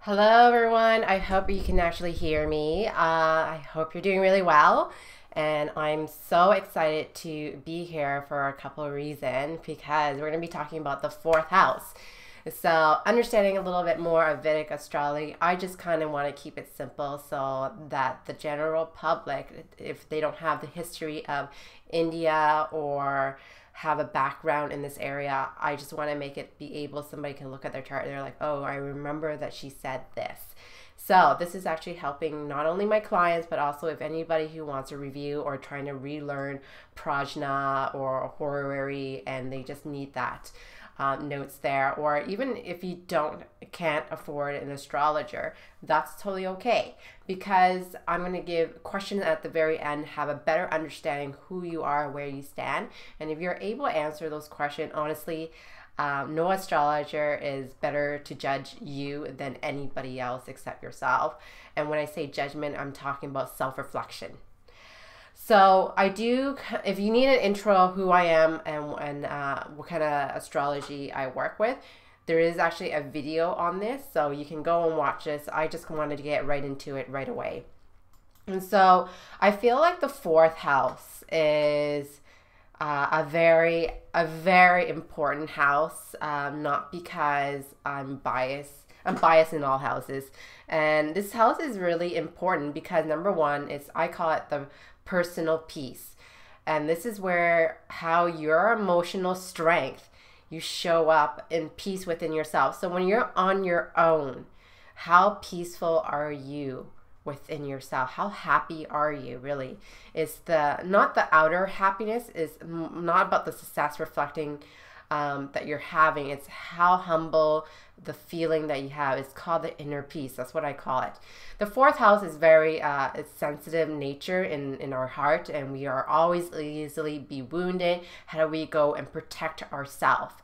Hello everyone, I hope you can actually hear me. I hope you're doing really well, and I'm so excited to be here for a couple of reasons because we're going to be talking about the fourth house. So understanding a little bit more of Vedic astrology, I just kind of want to keep it simple so that the general public, if they don't have the history of India or have a background in this area, I just want to make it be able, somebody can look at their chart and they're like, oh, I remember that she said this. So this is actually helping not only my clients, but also if anybody who wants a review or trying to relearn prajna or horary and they just need that notes there, or even if you can't afford an astrologer, that's totally okay, because I'm going to give questions at the very end, have a better understanding who you are, where you stand, and if you're able to answer those questions honestly, no astrologer is better to judge you than anybody else except yourself. And when I say judgment, I'm talking about self-reflection. So I do, if you need an intro of who I am and what kind of astrology I work with, there is actually a video on this, so you can go and watch this. I just wanted to get right into it right away. And so I feel like the fourth house is a very important house, not because I'm biased. I'm biased in all houses. And this house is really important because number one is, I call it the personal peace. And this is where how your emotional strength, you show up in peace within yourself. So when you're on your own, how peaceful are you within yourself? How happy are you really? It's not the outer happiness, is not about the success reflecting that you're having. It's how humble the feeling that you have. It's called the inner peace. That's what I call it. The fourth house is very it's sensitive nature in our heart, and we are always easily be wounded. How do we go and protect ourselves?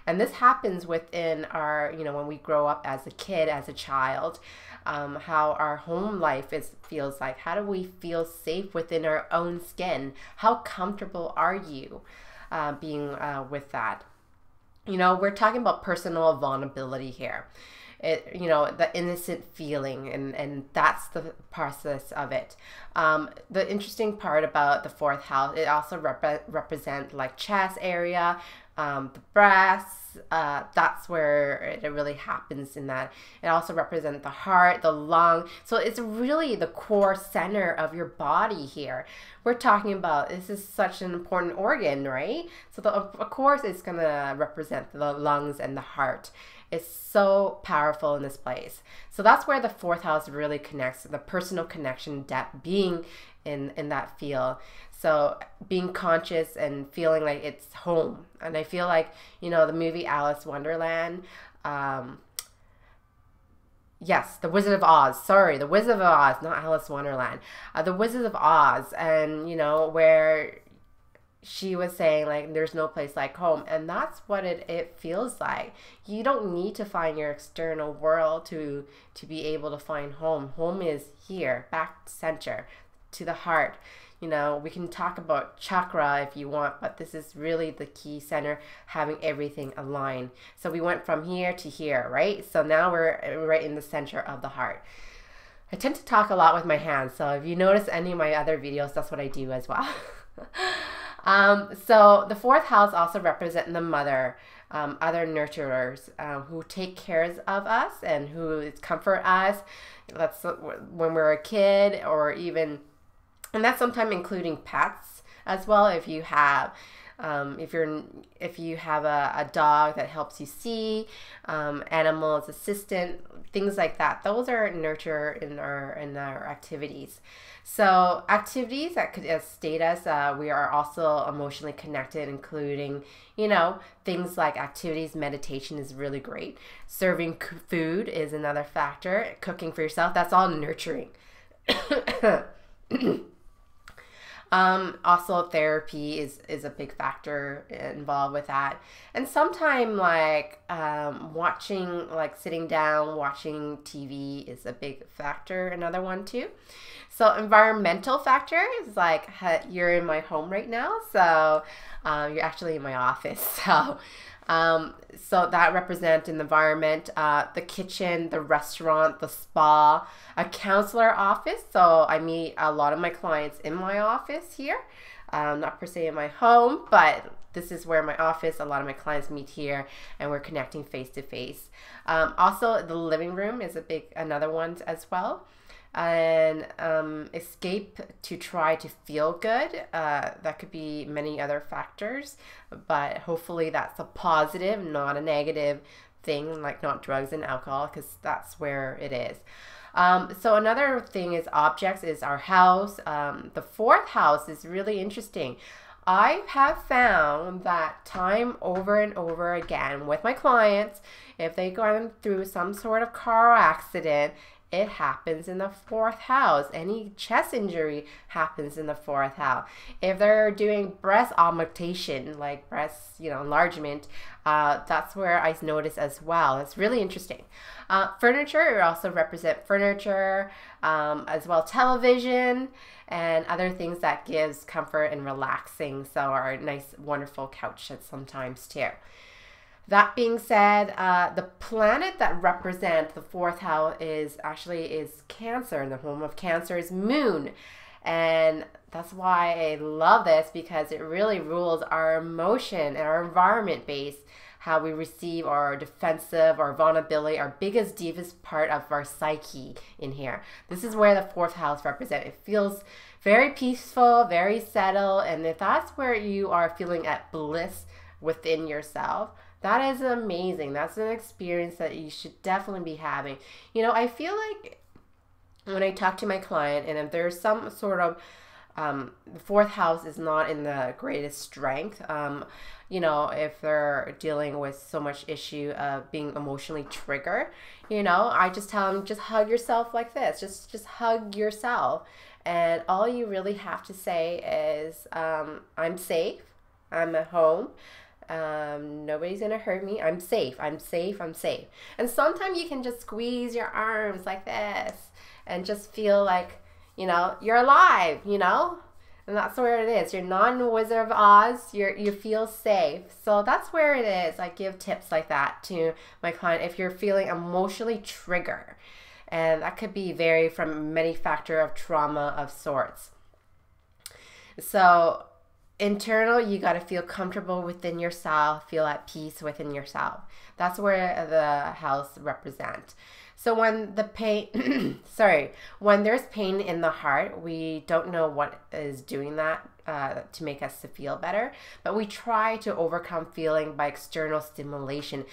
And this happens within our, when we grow up as a kid, as a child, how our home life feels like. How do we feel safe within our own skin? How comfortable are you being with that? We're talking about personal vulnerability here. The innocent feeling, and that's the process of it. The interesting part about the fourth house, it also represents like chest area, the breast. That's where it really happens in that. It also represents the heart, the lung. So it's really the core center of your body here. We're talking about, this is such an important organ, right? So of course it's going to represent the lungs and the heart. It's so powerful in this place. So that's where the fourth house really connects, the personal connection, depth, being in that field. So being conscious and feeling like it's home. And I feel like, the movie Alice Wonderland, yes, The Wizard of Oz. Sorry, The Wizard of Oz, not Alice Wonderland. The Wizard of Oz, and where she was saying like there's no place like home, and that's what it feels like. You don't need to find your external world to be able to find home. Home is here, back center, to the heart. We can talk about chakra if you want, but this is really the key center, having everything aligned. So we went from here to here, right? So now we're right in the center of the heart. I tend to talk a lot with my hands, so if you notice any of my other videos, that's what I do as well. So the fourth house also represents the mother, other nurturers who take care of us and who comfort us. That's when we're a kid, or even, and that's sometimes including pets as well. If you have if you have a dog that helps you see, animals assistant, things like that, those are nurture in our activities. So activities that could state us, we are also emotionally connected, including, things like activities. Meditation is really great. Serving food is another factor. Cooking for yourself, that's all nurturing. Also therapy is a big factor involved with that. And sometimes sitting down, watching TV is a big factor, another one too. So environmental factor is you're in my home right now, so you're actually in my office. So So that represents an environment, the kitchen, the restaurant, the spa, a counselor office. So I meet a lot of my clients in my office here, not per se in my home, but this is where my office, a lot of my clients meet here, and we're connecting face to face. Also, the living room is another one as well. And escape to try to feel good. That could be many other factors, but hopefully that's a positive, not a negative thing, like not drugs and alcohol, because that's where it is. So another thing is objects, is our house. The fourth house is really interesting. I have found that time over and over again with my clients, if they've gone through some sort of car accident, it happens in the fourth house. Any chest injury happens in the fourth house. If they're doing breast augmentation, like breast, enlargement, that's where I notice as well. It's really interesting. Furniture also represent furniture, as well television and other things that gives comfort and relaxing. So our nice, wonderful couch sometimes too. That being said, the planet that represents the fourth house is Cancer, and the home of Cancer is Moon. And that's why I love this, because it really rules our emotion and our environment base, how we receive our defensive, our vulnerability, our biggest, deepest part of our psyche in here. This is where the fourth house represents. It feels very peaceful, very settled, and if that's where you are feeling at bliss within yourself, that is amazing. That's an experience that you should definitely be having. I feel like when I talk to my client, and if there's some sort of the fourth house is not in the greatest strength, if they're dealing with so much issue of being emotionally triggered, I just tell them, just hug yourself like this. Just hug yourself. And all you really have to say is, I'm safe. I'm at home. Nobody's gonna hurt me. I'm safe. I'm safe. I'm safe. And sometimes you can just squeeze your arms like this and just feel like, you're alive, and that's where it is. You're not in the Wizard of Oz. You feel safe. So that's where it is. I give tips like that to my client if you're feeling emotionally triggered, and that could be vary from many factor of trauma of sorts. So internal, you got to feel comfortable within yourself, feel at peace within yourself. That's where the house represents. So when the pain, when there's pain in the heart, we don't know what is doing that to make us to feel better, but we try to overcome feeling by external stimulation.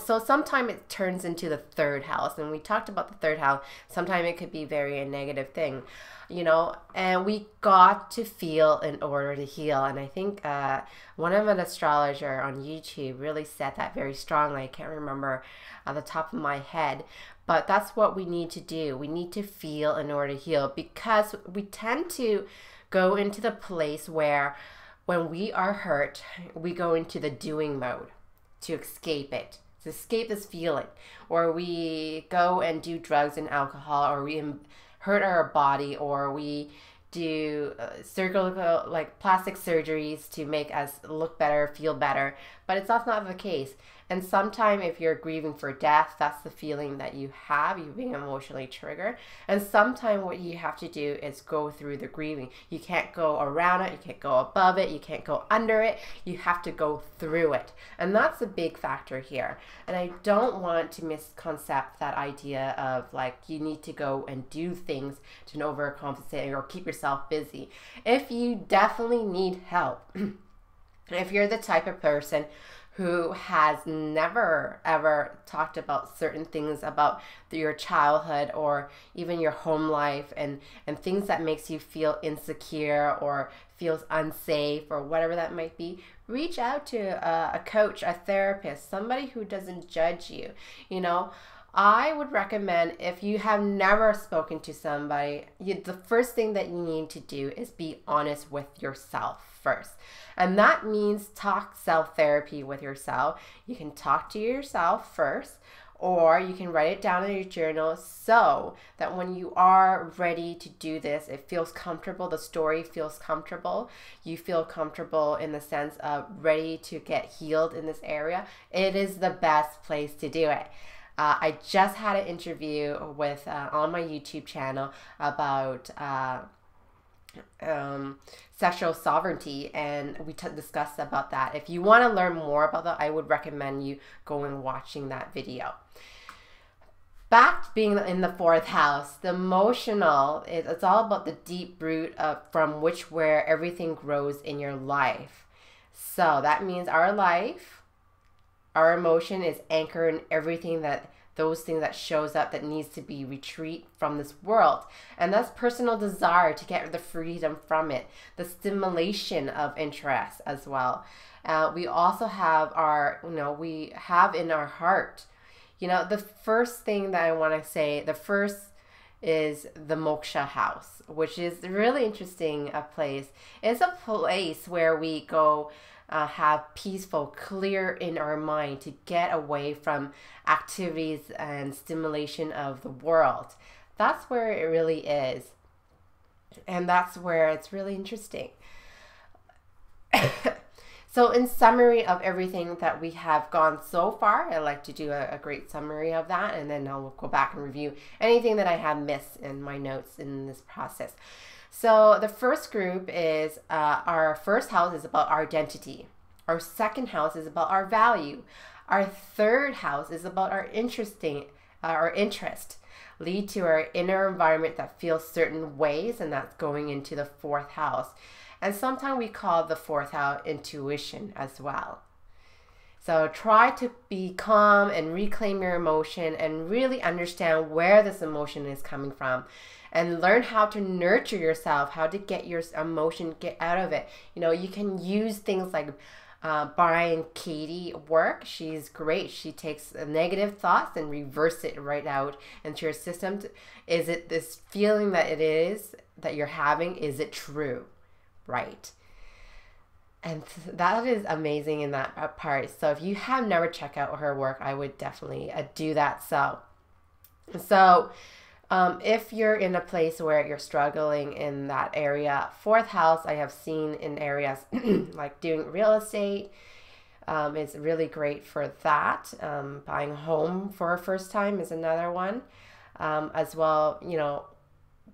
So sometimes it turns into the third house, and we talked about the third house. Sometimes it could be very a negative thing, and we got to feel in order to heal. And I think one of an astrologer on YouTube really said that very strongly. I can't remember on the top of my head, but that's what we need to do. We need to feel in order to heal, because we tend to go into the place where when we are hurt, we go into the doing mode to escape it, to escape this feeling, or we go and do drugs and alcohol, or we hurt our body, or we do surgical, like plastic surgeries to make us look better, feel better, but it's that's not the case. And sometimes if you're grieving for death, that's the feeling that you have, you being emotionally triggered. And sometimes what you have to do is go through the grieving. You can't go around it, you can't go above it, you can't go under it, you have to go through it. And that's a big factor here. And I don't want to misconcept that idea of like you need to go and do things to overcompensate or keep yourself busy. If you definitely need help, if you're the type of person who has never ever talked about certain things about your childhood or even your home life and things that makes you feel insecure or feels unsafe or whatever that might be, reach out to a coach, a therapist, somebody who doesn't judge you. I would recommend, if you have never spoken to somebody, the first thing that you need to do is be honest with yourself first. And that means talk self-therapy with yourself. You can talk to yourself first, or you can write it down in your journal so that when you are ready to do this, it feels comfortable. The story feels comfortable. You feel comfortable in the sense of ready to get healed in this area. It is the best place to do it. I just had an interview with on my YouTube channel about sexual sovereignty, and we discussed about that. If you want to learn more about that, I would recommend you going and watching that video. Back being in the fourth house, the emotional, it's all about the deep root from where everything grows in your life. So that means our life, our emotion is anchored in everything those things that shows up that needs to be retreat from this world. And that's personal desire to get the freedom from it, the stimulation of interest as well. We also have we have in our heart, the first thing that I want to say, the first is the moksha house, which is really interesting place. It's a place where we go have peaceful, clear in our mind to get away from activities and stimulation of the world. That's where it really is. And that's where it's really interesting. So in summary of everything that we have gone so far, I'd like to do a great summary of that, and then I'll go back and review anything that I have missed in my notes in this process. So the first group is our first house is about our identity. Our second house is about our value. Our third house is about our interest, lead to our inner environment that feels certain ways, and that's going into the fourth house. And sometimes we call the fourth house intuition as well. So try to be calm and reclaim your emotion and really understand where this emotion is coming from, and learn how to nurture yourself, how to get your emotion, get out of it. You can use things like Brian Katie work. She's great. She takes negative thoughts and reverse it right out into your system. Is it this feeling that you're having? Is it true? Right. And that is amazing in that part. So if you have never checked out her work, I would definitely do that. So if you're in a place where you're struggling in that area, fourth house, I have seen in areas like doing real estate. It's really great for that. Buying a home for a first time is another one. As well,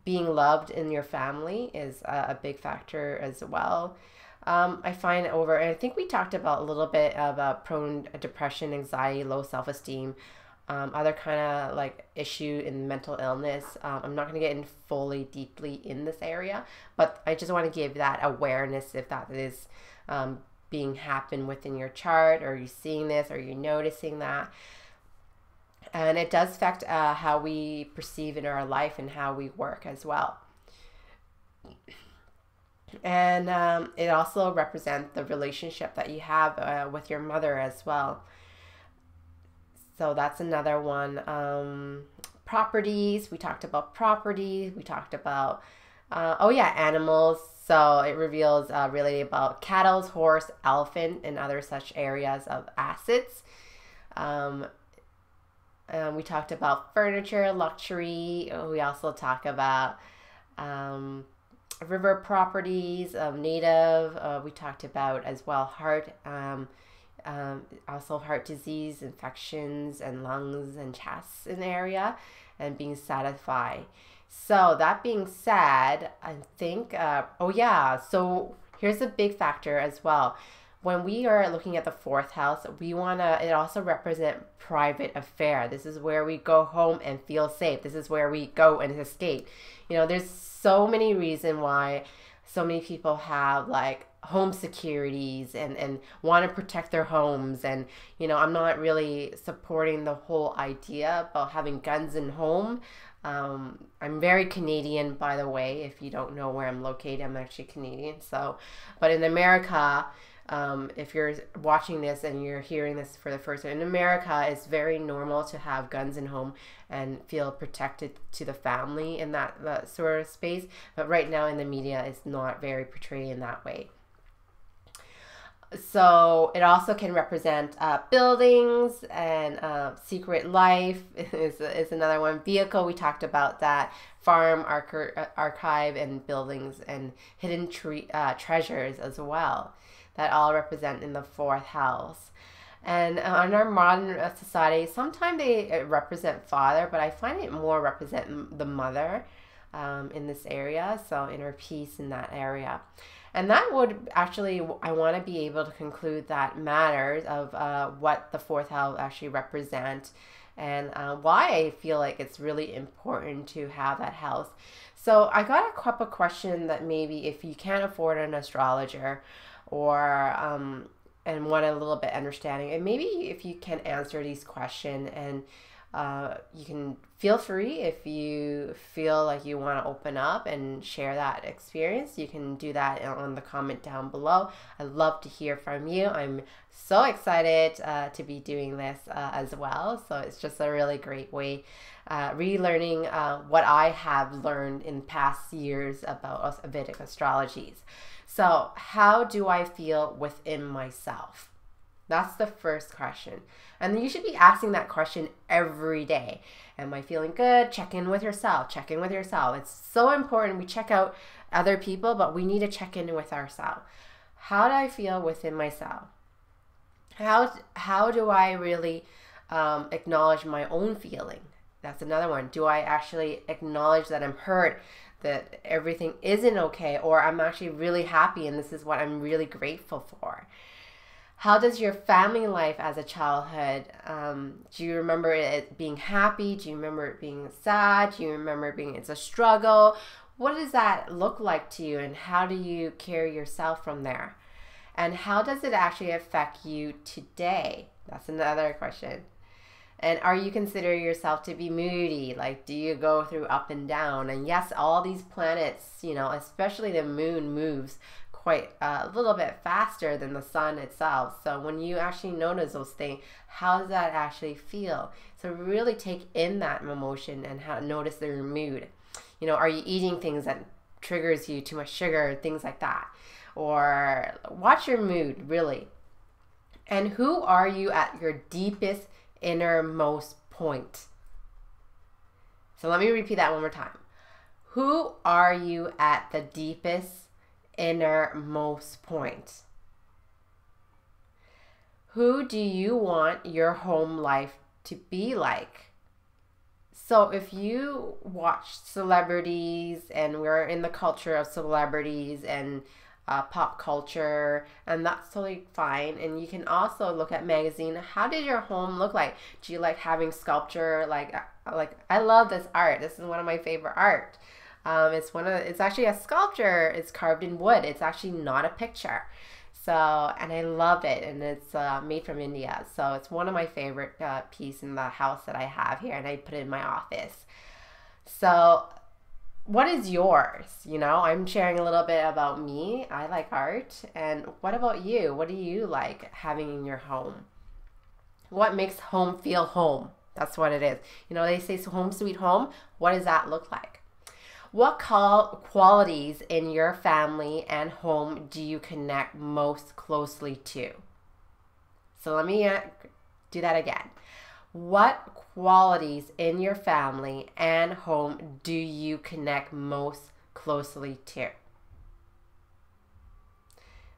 being loved in your family is a big factor as well. I find and I think we talked about a little bit of prone depression, anxiety, low self-esteem, other kind of like issue in mental illness. I'm not going to get in fully deeply in this area, but I just want to give that awareness if that is being happen within your chart, or you're seeing this, or you're noticing that. And it does affect how we perceive in our life and how we work as well. And it also represents the relationship that you have with your mother as well. So that's another one. Properties. We talked about property. We talked about, animals. So it reveals really about cattle, horse, elephant, and other such areas of assets. We talked about furniture, luxury. We also talk about river properties, native. We talked about as well heart, also heart disease, infections, and lungs and chests in the area, and being satisfied. So that being said, I think, so here's a big factor as well. When we are looking at the fourth house, it also represent private affair. This is where we go home and feel safe. This is where we go and escape. There's so many reasons why so many people have like home securities and want to protect their homes. And, I'm not really supporting the whole idea about having guns in home. I'm very Canadian, by the way. If you don't know where I'm located, I'm actually Canadian. But in America, if you're watching this and you're hearing this for the first time, in America, it's very normal to have guns in home and feel protected to the family in that sort of space. But right now in the media, it's not very portrayed in that way. So it also can represent buildings, and secret life is another one. Vehicle, we talked about that. Farm, archive, and buildings, and hidden treasures as well. That all represent in the fourth house. And in our modern society, sometimes they represent father, but I find it more represent the mother in this area. So inner peace in that area. And that would actually, I want to be able to conclude that matters of what the fourth house actually represent, and why I feel like it's really important to have that house. So I got a couple questions that maybe if you can't afford an astrologer, or and want a little bit understanding, and maybe if you can answer these questions, and you can feel free, if you feel like you want to open up and share that experience, you can do that on the comment down below. I'd love to hear from you. I'm so excited to be doing this as well. So it's just a really great way, relearning what I have learned in past years about Vedic astrologies. So how do I feel within myself? That's the first question. And you should be asking that question every day. Am I feeling good? Check in with yourself. Check in with yourself. It's so important. We check out other people, but we need to check in with ourselves. How do I feel within myself? How do I really acknowledge my own feeling? That's another one. Do I actually acknowledge that I'm hurt, that everything isn't okay, or I'm actually really happy and this is what I'm really grateful for? How does your family life as a childhood, do you remember it being happy? Do you remember it being sad? Do you remember it's a struggle? What does that look like to you, and how do you carry yourself from there? And how does it actually affect you today? That's another question. And are you consider yourself to be moody? Like, do you go through up and down? And yes, all these planets, you know, especially the moon moves quite a little bit faster than the sun itself. So when you actually notice those things, how does that actually feel? So really take in that emotion and notice their mood. You know, are you eating things that triggers you, too much sugar, things like that? Or watch your mood, really. And who are you at your deepest innermost point? So let me repeat that one more time. Who are you at the deepest innermost point? Who do you want your home life to be like? So if you watch celebrities, and we're in the culture of celebrities and pop culture, and that's totally fine. And you can also look at magazine. How did your home look like? Do you like having sculpture? Like I love this art. This is one of my favorite art. It's actually a sculpture. It's carved in wood. It's actually not a picture. So, and I love it, and it's made from India. So it's one of my favorite piece in the house that I have here, and I put it in my office. So what is yours? You know, I'm sharing a little bit about me. I like art. And what about you? What do you like having in your home? What makes home feel home? That's what it is. You know, they say home sweet home. What does that look like? What qualities in your family and home do you connect most closely to? So let me do that again. What qualities in your family and home do you connect most closely to?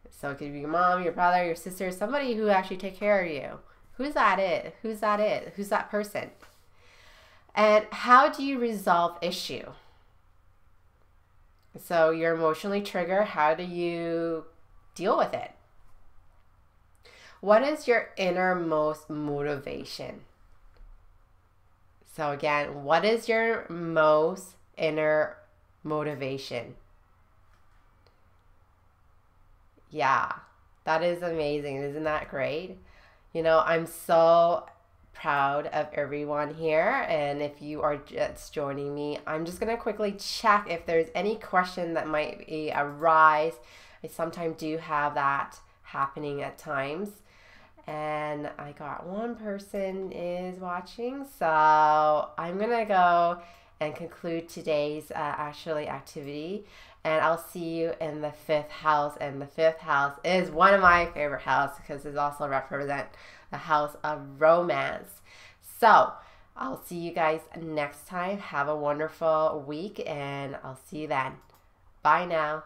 So it could be your mom, your brother, your sister, somebody who actually take care of you. Who's that it? Who's that it? Who's that person? And how do you resolve issue? So you're emotionally triggered. How do you deal with it? What is your innermost motivation? So again, what is your most inner motivation? Yeah, that is amazing. Isn't that great? You know, I'm so proud of everyone here. And if you are just joining me, I'm just going to quickly check if there's any question that might arise. I sometimes do have that happening at times. And I got one person is watching, so I'm gonna go and conclude today's actually activity. And I'll see you in the 5th house. And the 5th house is one of my favorite houses because it also represents the house of romance. So I'll see you guys next time. Have a wonderful week, and I'll see you then. Bye now.